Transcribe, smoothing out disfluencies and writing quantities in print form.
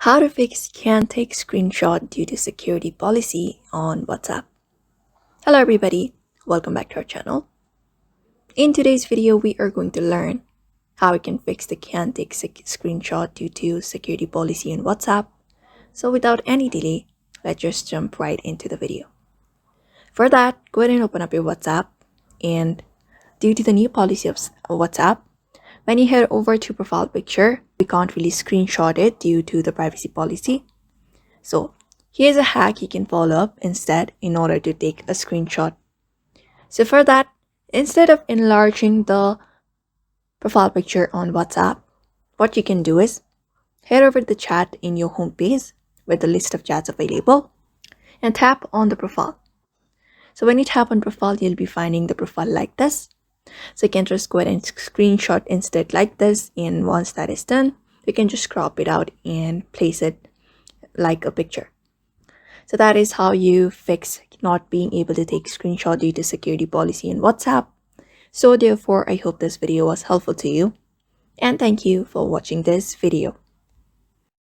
How to fix can't take screenshot due to security policy on WhatsApp. Hello everybody, welcome back to our channel. In today's video, we are going to learn how we can fix the can't take screenshot due to security policy in WhatsApp. So without any delay, let's just jump right into the video. For that, go ahead and open up your WhatsApp, and due to the new policy of WhatsApp, when you head over to profile picture, we can't really screenshot it due to the privacy policy. So here's a hack you can follow up instead in order to take a screenshot. So for that, instead of enlarging the profile picture on WhatsApp, what you can do is head over to the chat in your home page with the list of chats available and tap on the profile. So when you tap on profile, you'll be finding the profile like this. So you can just go ahead and screenshot instead like this, and once that is done, you can just crop it out and place it like a picture. So that is how you fix not being able to take screenshot due to security policy in WhatsApp. So therefore, I hope this video was helpful to you, and thank you for watching this video.